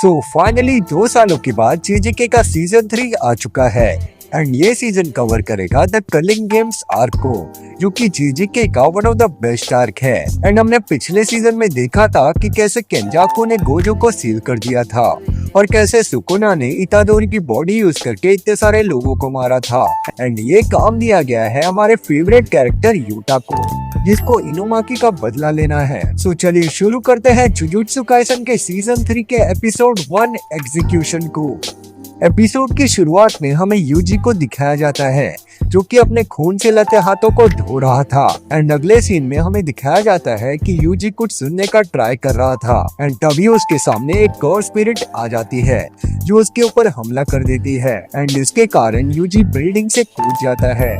Finally 2 सालों के बाद जेजेके का सीजन 3 आ चुका है एंड ये सीजन कवर करेगा द कलिंग गेम्स आर्क को, जो कि जेजेके का one of the best arc है। एंड हमने पिछले सीजन में देखा था कि कैसे केंजाकू ने गोजो को सील कर दिया था और कैसे सुकुना ने इतादोरी की बॉडी यूज करके इतने सारे लोगों को मारा था। एंड ये काम दिया गया है हमारे फेवरेट कैरेक्टर यूटा को, जिसको इनुमाकी का बदला लेना है। सो चलिए शुरू करते हैं जुजुत्सु काइसन के सीजन 3 के एपिसोड 1 एग्जीक्यूशन को। एपिसोड की शुरुआत में हमें यूजी को दिखाया जाता है जो कि अपने खून से लते हाथों को धो रहा था। एंड अगले सीन में हमें दिखाया जाता है कि यूजी कुछ सुनने का ट्राई कर रहा था एंड तभी उसके सामने एक कर्स स्पिरिट आ जाती है जो उसके ऊपर हमला कर देती है एंड इसके कारण यूजी बिल्डिंग से कूद जाता है।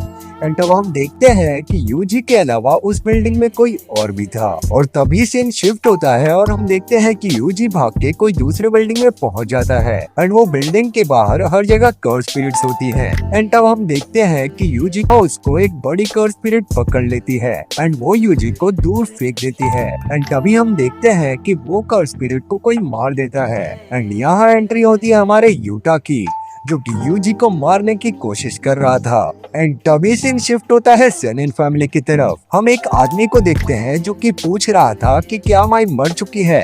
एंड तब हम देखते हैं कि यूजी के अलावा उस बिल्डिंग में कोई और भी था और तभी सीन शिफ्ट होता है और हम देखते हैं कि यूजी भाग के कोई दूसरे बिल्डिंग में पहुंच जाता है एंड वो बिल्डिंग के बाहर हर जगह कर्स स्पिरिट्स होती हैं। एंड तब हम देखते हैं कि यूजी को उसको एक बड़ी कर्स स्पिरिट पकड़ लेती है एंड वो यूजी को दूर फेंक देती है। एंड तभी हम देखते हैं कि वो कर्स स्पिरिट को कोई मार देता है एंड यहाँ एंट्री होती है हमारे यूटा की, जो कि यूजी को मारने की कोशिश कर रहा था। एंड तभी सीन शिफ्ट होता है सेनिन फैमिली की तरफ। हम एक आदमी को देखते हैं जो कि पूछ रहा था कि क्या माई मर चुकी है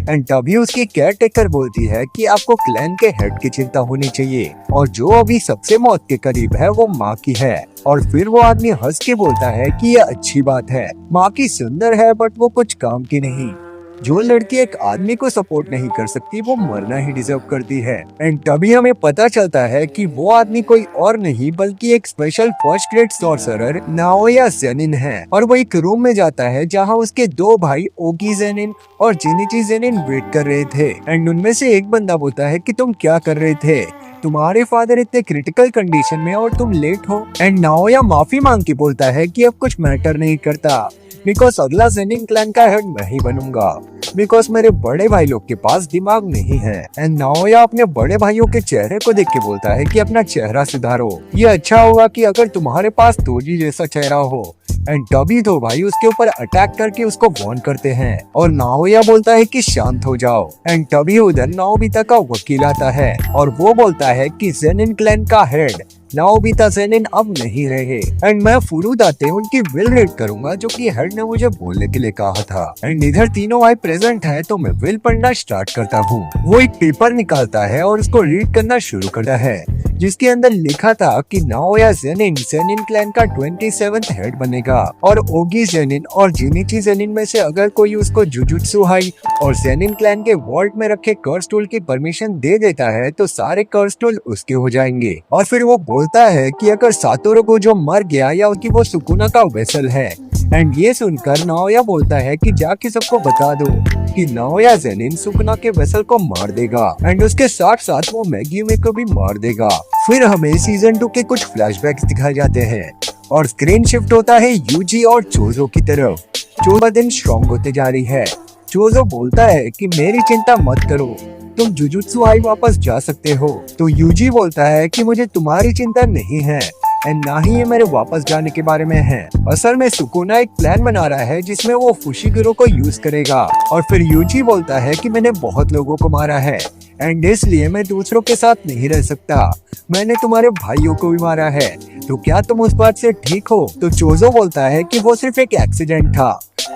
एंड तभी उसकी केयर टेकर बोलती है कि आपको क्लैन के हेड की चिंता होनी चाहिए और जो अभी सबसे मौत के करीब है वो माँ की है। और फिर वो आदमी हंस के बोलता है कि ये अच्छी बात है, माँ की सुंदर है बट वो कुछ काम की नहीं। जो लड़की एक आदमी को सपोर्ट नहीं कर सकती वो मरना ही डिजर्व करती है। एंड तभी हमें पता चलता है कि वो आदमी कोई और नहीं बल्कि एक special first grade sorcerer Naoya Zenin है। और वो एक रूम में जाता है जहाँ उसके 2 भाई ओगी जेनिन और जिनिची जेनिन वेट कर रहे थे। एंड उनमें से एक बंदा बोलता है कि तुम क्या कर रहे थे, तुम्हारे फादर इतने क्रिटिकल कंडीशन में और तुम लेट हो। एंड नाओया माफी मांग के बोलता है कि अब कुछ मैटर नहीं करता बिकॉज अगला जेनिन क्लैन का हेड मैं ही बनूंगा, बिकॉज मेरे बड़े भाई लोग के पास दिमाग नहीं है। एंड नाओया अपने बड़े भाइयों के चेहरे को देख के बोलता है कि अपना चेहरा सुधारो, ये अच्छा होगा कि अगर तुम्हारे पास तोजी जैसा चेहरा हो। एंड तभी 2 भाई उसके ऊपर अटैक करके उसको वॉर्न करते हैं और नाओया बोलता है कि शांत हो जाओ। एंड तभी उधर नाओबिता का वकील आता है और वो बोलता है कि जेनिन क्लैन का हेड नाओबिता जेनिन अब नहीं रहे एंड मैं फुरुदाते उनकी विल रीड करूंगा जो कि हेड ने मुझे बोलने के लिए कहा था। एंड इधर तीनों भाई प्रेजेंट है तो मैं विल पढ़ना स्टार्ट करता हूँ। वो एक पेपर निकालता है और उसको रीड करना शुरू करता है जिसके अंदर लिखा था कि नाओया जेनिन जेनिन क्लैन का 27th हेड बनेगा और ओगी जेनिन और जिनिची जेनिन में से अगर कोई उसको जुजुत्सु हाई और जेनिन क्लैन के वॉल्ट में रखे कर्स टूल की परमिशन दे देता है तो सारे कर्स टूल उसके हो जाएंगे। और फिर वो बोलता है कि अगर सातोरो को जो मर गया या उसकी वो सुकुना का वेसल है। एंड ये सुनकर नाओया बोलता है कि जाके सबको बता दो कि नाओया जेनिन सुकुना के वेसल को मार देगा एंड उसके साथ साथ वो मैगीमे को भी मार देगा। फिर हमें सीजन 2 के कुछ फ्लैशबैक्स दिखाए जाते हैं और स्क्रीन शिफ्ट होता है यूजी और चोजो की तरफ। चोजो दिन स्ट्रॉन्ग होते जा रही है। चोजो बोलता है कि मेरी चिंता मत करो, तुम जुजुत्सु आई वापस जा सकते हो। तो यूजी बोलता है कि मुझे तुम्हारी चिंता नहीं है एंड ना ही ये मेरे वापस जाने के बारे में है। असल में सुकुना एक प्लान बना रहा है जिसमें वो फुशिगिरो को यूज करेगा। और फिर यूजी बोलता है कि मैंने बहुत लोगों को मारा है एंड इसलिए मैं दूसरों के साथ नहीं रह सकता, मैंने तुम्हारे भाइयों को भी मारा है, तो क्या तुम उस बात से ठीक हो। तो चोजो बोलता है कि वो सिर्फ एक एक्सीडेंट था,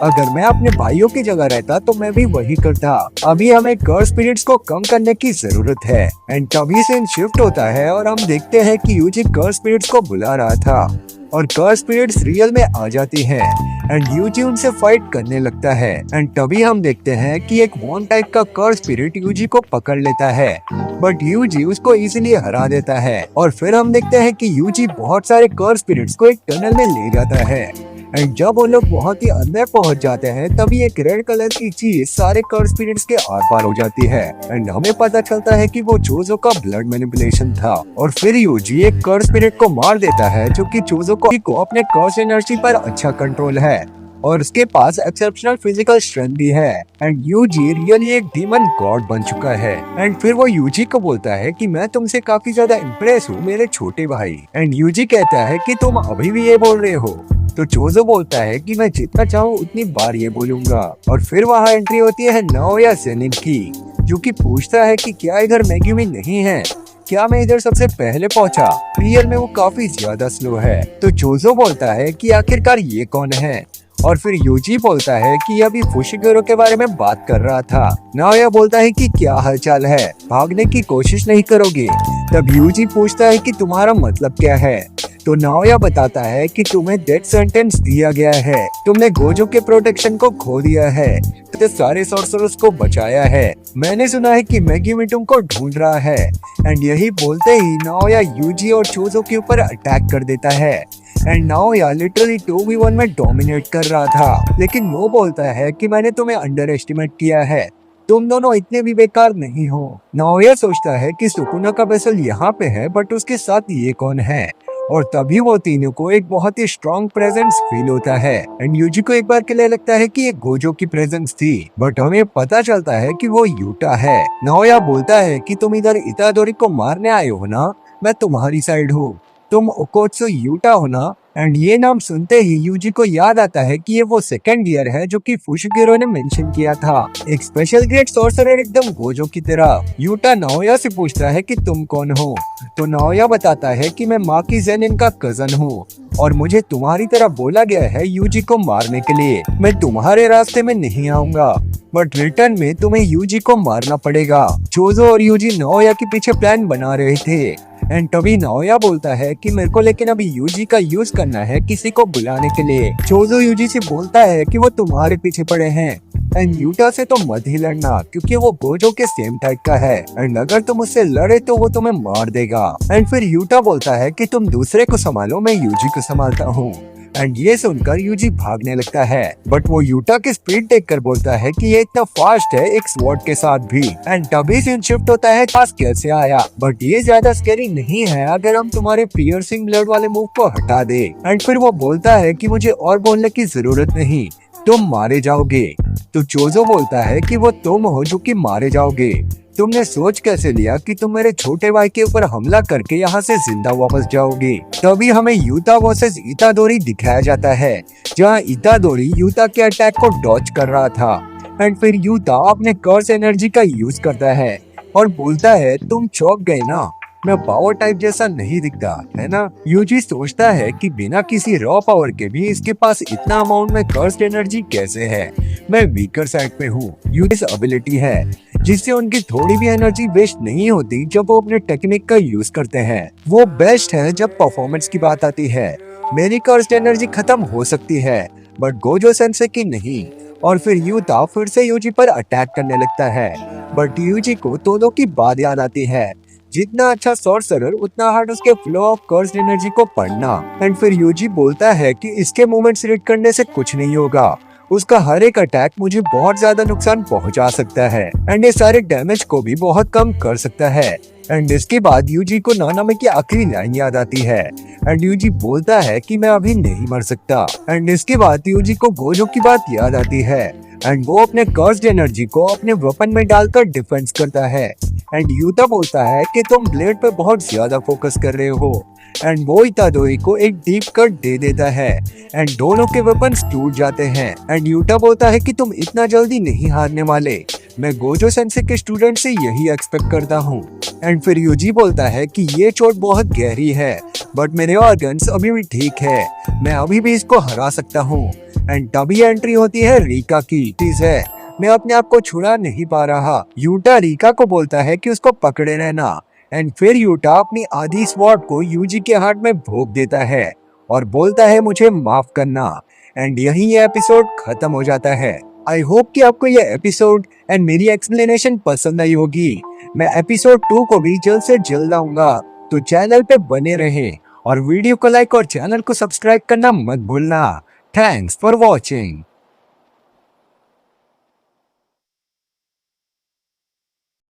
अगर मैं अपने भाइयों की जगह रहता तो मैं भी वही करता। अभी हमें कर्स स्पिरिट्स को कम करने की जरूरत है। एंड तभी सीन शिफ्ट होता है और हम देखते हैं कि यूजी कर्स स्पिरिट्स को बुला रहा था और कर्स स्पिरिट्स रियल में आ जाती हैं एंड यूजी उनसे फाइट करने लगता है। एंड तभी हम देखते हैं कि एक वॉन टाइप का कर्स स्पिरिट यूजी को पकड़ लेता है बट यूजी उसको इजीली हरा देता है। और फिर हम देखते हैं कि यूजी बहुत सारे कर्स स्पिरिट्स को एक टनल में ले जाता है एंड जब वो लोग बहुत ही अंदर पहुंच जाते हैं तभी एक रेड कलर की चीज सारे कर्स स्पिरिट्स के आर पार हो जाती है एंड हमें पता चलता है कि वो चोजो का ब्लड मैनिपुलेशन था। और फिर यूजी एक कर्स स्पिरिट को मार देता है जो कि चोजो को अपने कर्स एनर्जी पर अच्छा कंट्रोल है और उसके पास एक्सेप्शनल फिजिकल स्ट्रेंथ भी है एंड यूजी रियली एक डीमन गॉड बन चुका है। एंड फिर वो यूजी को बोलता है कि मैं तुमसे काफी ज्यादा इम्प्रेस हूँ मेरे छोटे भाई। एंड यूजी कहता है कि तुम अभी भी ये बोल रहे हो। तो चोजो बोलता है कि मैं जितना चाहूँ उतनी बार ये बोलूंगा। और फिर वहाँ एंट्री होती है नाओया जेनिन की, जो कि पूछता है कि क्या इधर मेग्यूमी नहीं है, क्या मैं इधर सबसे पहले पहुंचा? रियल में वो काफी ज्यादा स्लो है। तो चोजो बोलता है कि आखिरकार ये कौन है, और फिर यूजी बोलता है कि ये अभी फुशिगुरो के बारे में बात कर रहा था। नाओया बोलता है कि क्या हालचाल है, भागने की कोशिश नहीं करोगे? तब यूजी पूछता है कि तुम्हारा मतलब क्या है? तो नाओया बताता है कि तुम्हें डेथ सेंटेंस दिया गया है, तुमने गोजो के प्रोटेक्शन को खो दिया है, तो सारे सॉर्सरर्स को बचाया है। मैंने सुना है कि मेग्यूमी तुमको ढूंढ रहा है। एंड यही बोलते ही नाओया यूजी और चोजो के ऊपर अटैक कर देता है। एंड नाओया लिटरली 2v1 में डोमिनेट कर रहा था, लेकिन वो बोलता है कि मैंने तुम्हें अंडर एस्टिमेट किया है, तुम दोनों इतने भी बेकार नहीं हो। नाओया सोचता है कि सुकुना का वेसल यहाँ पे है, बट उसके साथ ये कौन है, और तभी वो तीनों को एक बहुत ही स्ट्रॉन्ग प्रेजेंस फील होता है। एंड यूजी को एक बार के लिए लगता है कि ये गोजो की प्रेजेंस थी, बट हमें पता चलता है कि वो यूटा है। नाओया बोलता है कि तुम इधर इतादोरी को मारने आए हो ना, मैं तुम्हारी साइड हूँ, तुम ओकोत्सु यूटा हो ना। एंड ये नाम सुनते ही यूजी को याद आता है कि ये वो सेकंड ईयर है जो कि फुशिगिरो ने मेंशन किया था, एक स्पेशल ग्रेड सॉर्सरर एकदम गोजो की तरह। यूटा नाओया से पूछता है कि तुम कौन हो, तो नाओया बताता है कि मैं माकी जेनिन का कजन हूँ, और मुझे तुम्हारी तरह बोला गया है यूजी को मारने के लिए। मैं तुम्हारे रास्ते में नहीं आऊंगा, बट रिटर्न में तुम्हें यूजी को मारना पड़ेगा। चोजो और यूजी नाओया के पीछे प्लान बना रहे थे। एंड तभी नाओया बोलता है कि मेरे को लेकिन अभी यूजी का यूज करना है किसी को बुलाने के लिए। चोजो यूजी से बोलता है कि वो तुम्हारे पीछे पड़े हैं, एंड यूटा से तो मत ही लड़ना क्योंकि वो गोजो के सेम टाइप का है, एंड अगर तुम उससे लड़े तो वो तुम्हें मार देगा। एंड फिर यूटा बोलता है कि तुम दूसरे को संभालो, मैं यूजी को संभालता हूँ। एंड ये सुनकर यूजी भागने लगता है, बट वो यूटा की स्पीड देखकर बोलता है कि ये इतना फास्ट है एक स्वॉर्ड के साथ भी। एंड तभी सीन शिफ्ट होता है पास कैसे आया, बट ये ज्यादा स्कैरी नहीं है अगर हम तुम्हारे पियर्सिंग ब्लड वाले मूव को हटा दे। एंड फिर वो बोलता है कि मुझे और बोलने की जरूरत नहीं, तुम मारे जाओगे। तो चोजो बोलता है कि वो तुम हो जो कि मारे जाओगे, तुमने सोच कैसे लिया कि तुम मेरे छोटे भाई के ऊपर हमला करके यहाँ से जिंदा वापस जाओगे। तभी हमें यूता वर्सेस इतादोरी दिखाया जाता है, जहाँ इतादोरी यूता के अटैक को डॉज कर रहा था। एंड फिर यूता अपने कर्स एनर्जी का यूज करता है और बोलता है तुम चौंक गए ना, मैं पावर टाइप जैसा नहीं दिखता है ना। यूजी सोचता है कि बिना किसी रॉ पावर के भी इसके पास इतना अमाउंट में कर्स्ड एनर्जी कैसे है, मैं वीकर साइड पे हूँ। यूजी एबिलिटी है जिससे उनकी थोड़ी भी एनर्जी वेस्ट नहीं होती जब वो अपने टेक्निक का यूज करते हैं। वो बेस्ट है जब परफॉर्मेंस की बात आती है। मेरी कर्स्ड एनर्जी खत्म हो सकती है बट गोजो सेंसे की नहीं। और फिर यूता फिर से यूजी पर अटैक करने लगता है, बट यूजी को तोदो की बात याद आती है, जितना अच्छा सॉर्सरर उतना हार्ड उसके फ्लो ऑफ कर्स्ड एनर्जी को पढ़ना। एंड फिर यूजी बोलता है कि इसके मूवमेंट्स रीड करने से कुछ नहीं होगा, उसका हर एक अटैक मुझे बहुत ज्यादा नुकसान पहुंचा सकता है एंड ये सारे डैमेज को भी बहुत कम कर सकता है। एंड इसके बाद यूजी को नानामे की आखिरी लाइन याद आती है एंड यूजी बोलता है कि मैं अभी नहीं मर सकता। एंड इसके बाद यूजी को गोजो की बात याद आती है एंड वो अपने कर्स्ड एनर्जी को अपने वेपन में डालकर डिफेंस करता है। एंड यूता बोलता है कि तुम ब्लेड पे बहुत ज्यादा फोकस कर रहे हो, एंड वो इतादोरी को एक डीप कट दे देता है एंड दोनों के वेपन्स टूट जाते हैं। एंड यूटा बोलता है कि तुम इतना जल्दी नहीं हारने वाले, मैं गोजो सेंसे के स्टूडेंट से यही एक्सपेक्ट करता हूँ। एंड फिर यूजी बोलता है कि ये चोट बहुत गहरी है बट मेरे ऑर्गन्स अभी भी ठीक है, मैं अभी भी इसको हरा सकता हूँ। एंड तभी एंट्री होती है रीका की। चीज है मैं अपने आप को छुड़ा नहीं पा रहा। यूटा रीका को बोलता है कि उसको पकड़े रहना एंड फिर यूटा अपनी आधी स्वॉर्ड को यूजी के हाथ में भोंक देता है और बोलता है मुझे माफ करना। एंड यही ये एपिसोड खत्म हो जाता है। आई होप कि आपको ये एपिसोड एंड मेरी एक्सप्लेनेशन पसंद आई होगी। मैं एपिसोड 2 को भी जल्द से जल्द आऊंगा, तो चैनल पे बने रहें और वीडियो को लाइक और चैनल को सब्सक्राइब करना मत भूलना। Thanks for watching.